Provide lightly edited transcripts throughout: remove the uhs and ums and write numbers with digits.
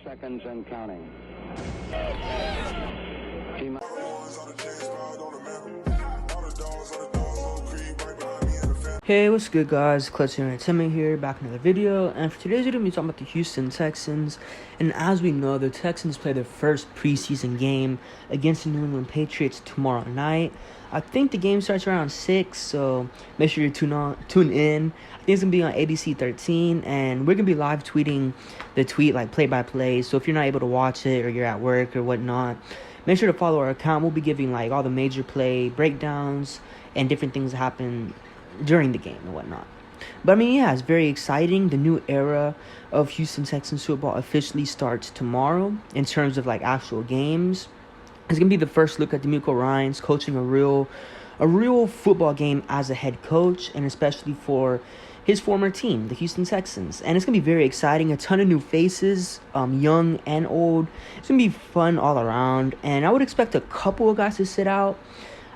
seconds and counting. Hey, what's good guys? Clutch here and Essam here, back in another video, and for today's video we're talking about the Houston Texans. And as we know, the Texans play their first preseason game against the New England Patriots tomorrow night. I think the game starts around 6, so make sure you tune in. I think it's gonna be on ABC 13, and we're gonna be live tweeting the tweet like play by play. So if you're not able to watch it or you're at work or whatnot, make sure to follow our account. We'll be giving like all the major play breakdowns and different things that happen during the game and whatnot. But I mean, yeah, it's very exciting. The new era of Houston Texans football officially starts tomorrow in terms of like actual games. It's gonna be the first look at DeMeco Ryans coaching a real football game as a head coach, and especially for his former team, the Houston Texans. And it's gonna be very exciting. A ton of new faces, young and old. It's gonna be fun all around, and I would expect a couple of guys to sit out.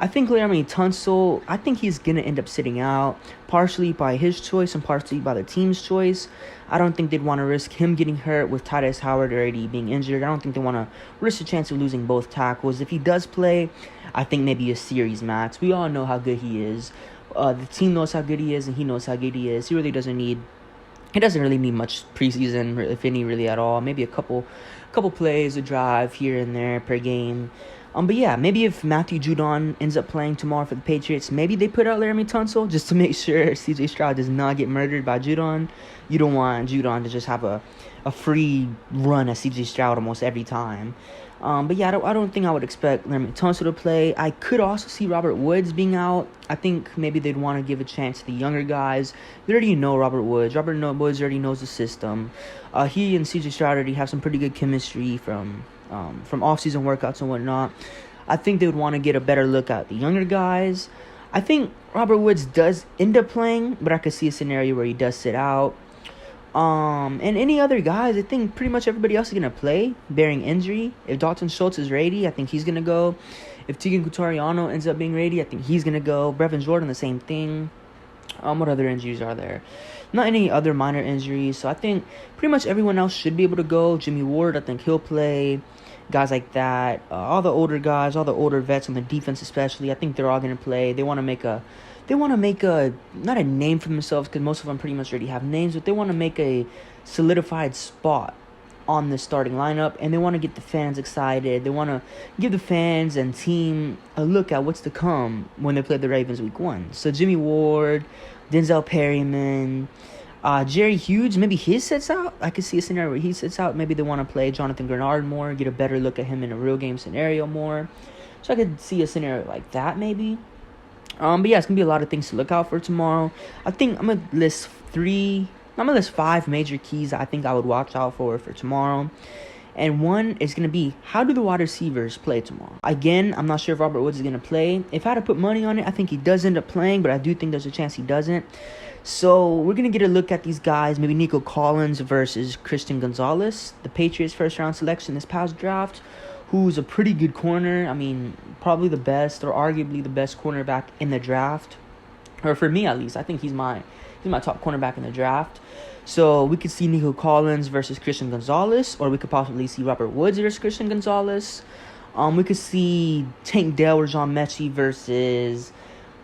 I think Tunsil, I think he's going to end up sitting out, partially by his choice and partially by the team's choice. I don't think they'd want to risk him getting hurt with Tytus Howard already being injured. I don't think they want to risk the chance of losing both tackles. If he does play, I think maybe a series max. We all know how good he is. The team knows how good he is, and he knows how good he is. He doesn't really need much preseason, if any, really at all. Maybe a couple plays, a drive here and there per game. But yeah, maybe if Matthew Judon ends up playing tomorrow for the Patriots, maybe they put out Laremy Tunsil just to make sure C.J. Stroud does not get murdered by Judon. You don't want Judon to just have a free run at C.J. Stroud almost every time. But yeah, I don't think I would expect Laremy Tunsil to play. I could also see Robert Woods being out. I think maybe they'd want to give a chance to the younger guys. They already know Robert Woods. Woods already knows the system. He and C.J. Stroud already have some pretty good chemistry from off-season workouts and whatnot. I think they would want to get a better look at the younger guys. I think Robert Woods does end up playing, but I could see a scenario where he does sit out. And any other guys, I think pretty much everybody else is going to play, bearing injury. If Dalton Schultz is ready, I think he's going to go. If Tegan Kutariano ends up being ready, I think he's going to go. Brevin Jordan, the same thing. What other injuries are there? Not any other minor injuries. So I think pretty much everyone else should be able to go. Jimmy Ward, I think he'll play. Guys like that. All the older guys, all the older vets on the defense especially, I think they're all going to play. They want to make a not a name for themselves, because most of them pretty much already have names, but they want to make a solidified spot on the starting lineup, and they want to get the fans excited. They want to give the fans and team a look at what's to come when they play the Ravens week 1. So Jimmy Ward, Denzel Perryman, Jerry Hughes, maybe he sits out. I could see a scenario where he sits out. Maybe they want to play Jonathan Grenard more, get a better look at him in a real game scenario more. So I could see a scenario like that maybe. But yeah, it's going to be a lot of things to look out for tomorrow. I think I'm going to list 5 major keys I think I would watch out for tomorrow. And one is going to be, how do the wide receivers play tomorrow? Again, I'm not sure if Robert Woods is going to play. If I had to put money on it, I think he does end up playing, but I do think there's a chance he doesn't. So we're going to get a look at these guys, maybe Nico Collins versus Christian Gonzalez, the Patriots' first-round selection this past draft, who's a pretty good corner. I mean, probably the best or arguably the best cornerback in the draft. Or for me, at least. I think he's my top cornerback in the draft. So we could see Nico Collins versus Christian Gonzalez, or we could possibly see Robert Woods versus Christian Gonzalez. We could see Tank Dell or John Mechie versus,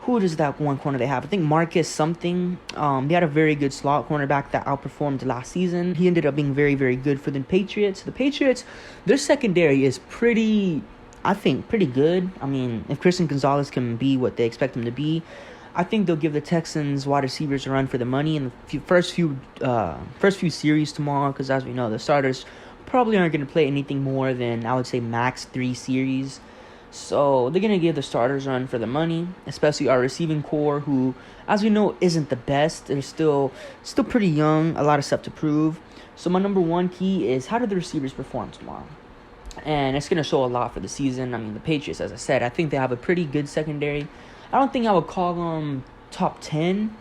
who does that one corner they have? I think Marcus something. They had a very good slot cornerback that outperformed last season. He ended up being very, very good for the Patriots. The Patriots, their secondary is pretty good. I mean, if Christian Gonzalez can be what they expect him to be, I think they'll give the Texans wide receivers a run for the money in the first few series tomorrow, because as we know, the starters probably aren't going to play anything more than, I would say, max 3 series. So they're going to give the starters a run for the money, especially our receiving core, who, as we know, isn't the best. They're still pretty young, a lot of stuff to prove. So my number one key is, how do the receivers perform tomorrow? And it's going to show a lot for the season. I mean, the Patriots, as I said, I think they have a pretty good secondary. I don't think I would call them top 10,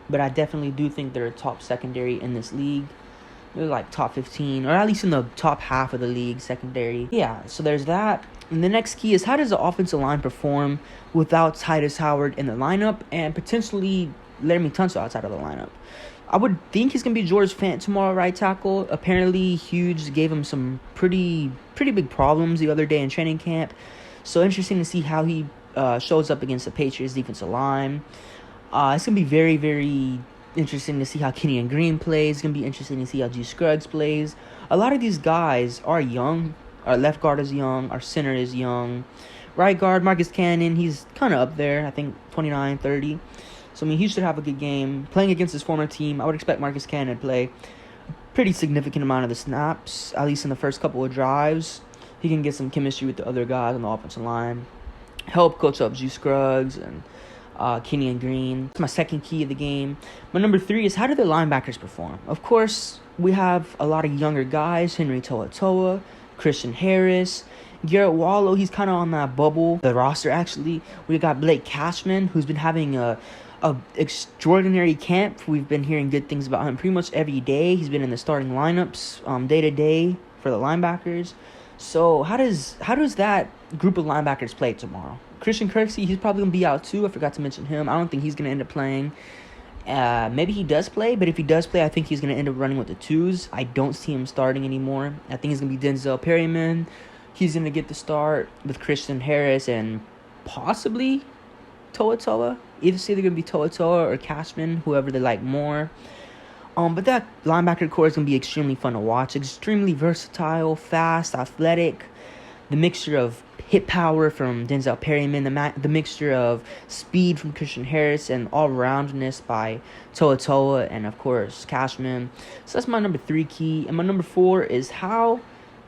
but I definitely do think they're a top secondary in this league. They're like top 15, or at least in the top half of the league secondary. Yeah, so there's that. And the next key is, how does the offensive line perform without Tytus Howard in the lineup and potentially Laremy Tunsil outside of the lineup? I would think he's going to be George Fant tomorrow, right tackle. Apparently, Hughes gave him some pretty big problems the other day in training camp. So interesting to see how he shows up against the Patriots defensive line. It's going to be very interesting to see how Kenyon Green plays. It's going to be interesting to see how G. Scruggs plays. A lot of these guys are young. Our left guard is young. Our center is young. Right guard, Marcus Cannon, he's kind of up there. I think 29, 30. So, I mean, he should have a good game. Playing against his former team, I would expect Marcus Cannon to play a pretty significant amount of the snaps, at least in the first couple of drives. He can get some chemistry with the other guys on the offensive line. Help coach up G. Scruggs and Kenyon Green. That's my second key of the game. My number 3 is, how do the linebackers perform? Of course, we have a lot of younger guys. Henry To'oTo'o, Christian Harris, Garrett Wallow, he's kind of on that bubble. The roster, actually. We got Blake Cashman, who's been having a extraordinary camp. We've been hearing good things about him pretty much every day. He's been in the starting lineups day to day for the linebackers. So how does that group of linebackers play tomorrow? Christian Kirksey, he's probably going to be out too. I forgot to mention him. I don't think he's going to end up playing. Maybe he does play, but if he does play, I think he's going to end up running with the twos. I don't see him starting anymore. I think he's going to be Denzel Perryman. He's going to get the start with Christian Harris and possibly To'oTo'o. Either going to be To'oTo'o or Cashman, whoever they like more. But that linebacker core is going to be extremely fun to watch. Extremely versatile, fast, athletic. The mixture of hit power from Denzel Perryman, the mixture of speed from Christian Harris, and all-roundness by To'oTo'o and, of course, Cashman. So that's my number 3 key. And my number 4 is, how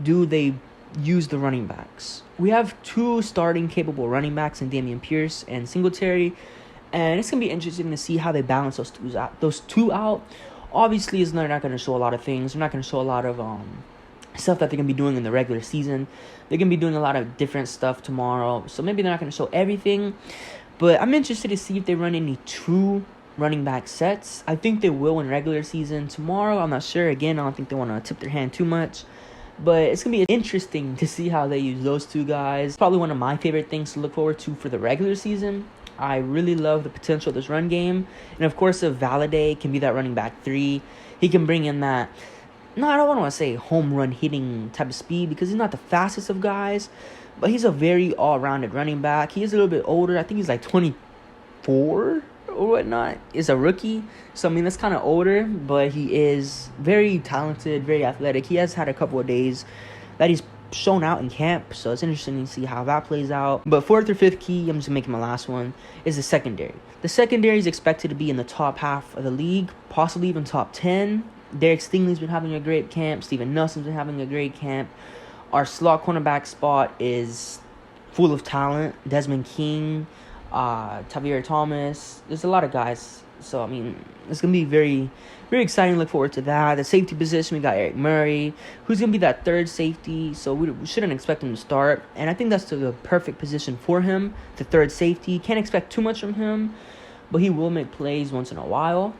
do they use the running backs? We have 2 starting capable running backs in Dameon Pierce and Singletary, and it's going to be interesting to see how they balance those two out. Obviously, they're not going to show a lot of things. They're not going to show a lot of stuff that they're going to be doing in the regular season. They're going to be doing a lot of different stuff tomorrow, so maybe they're not going to show everything. But I'm interested to see if they run any true running back sets. I think they will in regular season. Tomorrow, I'm not sure. Again, I don't think they want to tip their hand too much. But it's going to be interesting to see how they use those 2 guys. Probably one of my favorite things to look forward to for the regular season. I really love the potential of this run game. And, of course, if Valladay can be that running back 3, he can bring in that, no, I don't want to say home run hitting type of speed, because he's not the fastest of guys. But he's a very all-rounded running back. He is a little bit older. I think he's like 24 or whatnot. He's a rookie. So, I mean, that's kind of older. But he is very talented, very athletic. He has had a couple of days that he's shown out in camp. So, it's interesting to see how that plays out. But 4th or 5th key, I'm just making my last one, is the secondary. The secondary is expected to be in the top half of the league, possibly even top 10. Derek Stingley's been having a great camp. Steven Nelson's been having a great camp. Our slot cornerback spot is full of talent. Desmond King, Tavierre Thomas. There's a lot of guys. So, I mean, it's going to be very, very exciting. Look forward to that. The safety position, we got Eric Murray, who's going to be that 3rd safety. So, we shouldn't expect him to start. And I think that's the perfect position for him, the 3rd safety. Can't expect too much from him, but he will make plays once in a while.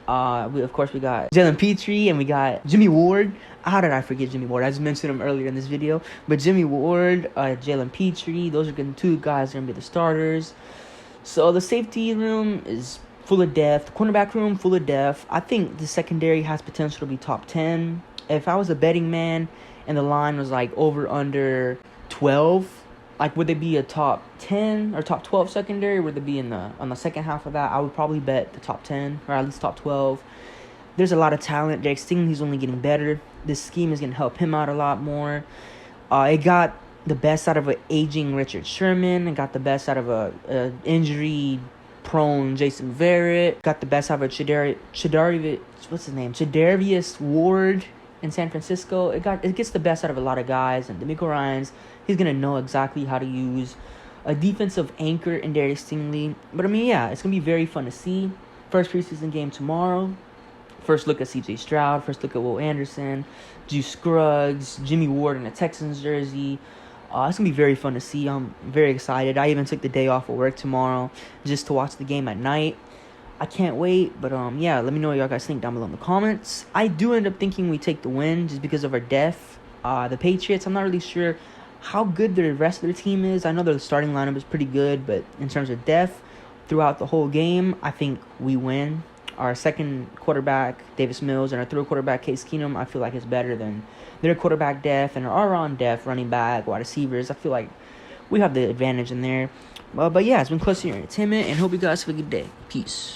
We got Jalen Petrie and we got Jimmy Ward. How did I forget Jimmy Ward? I just mentioned him earlier in this video. But Jimmy Ward, Jalen Petrie, those are going to 2 guys that are going to be the starters. So the safety room is full of depth. The cornerback room, full of depth. I think the secondary has potential to be top 10. If I was a betting man and the line was like over under 12, like, would they be a top 10 or top 12 secondary? Would they be on the second half of that? I would probably bet the top 10 or at least top 12. There's a lot of talent. Derek Stingley's only getting better. This scheme is going to help him out a lot more. It got the best out of an aging Richard Sherman. It got the best out of a injury-prone Jason Verrett. Got the best out of a Tre'Davious Ward in San Francisco. It gets the best out of a lot of guys. And DeMeco Ryans, he's going to know exactly how to use a defensive anchor in Derek Stingley. But, I mean, yeah, it's going to be very fun to see. First preseason game tomorrow. First look at C.J. Stroud. First look at Will Anderson. Juice Scruggs. Jimmy Ward in a Texans jersey. It's going to be very fun to see. I'm very excited. I even took the day off of work tomorrow just to watch the game at night. I can't wait. But, yeah, let me know what y'all guys think down below in the comments. I do end up thinking we take the win just because of our depth. The Patriots, I'm not really sure how good the rest of their team is. I know their starting lineup is pretty good, but in terms of depth throughout the whole game, I think we win. our second quarterback, Davis Mills, and our third quarterback, Case Keenum, I feel like is better than their quarterback depth and our all-around depth, running back, wide receivers. I feel like we have the advantage in there. But yeah, it's been close to your entertainment, and hope you guys have a good day. Peace.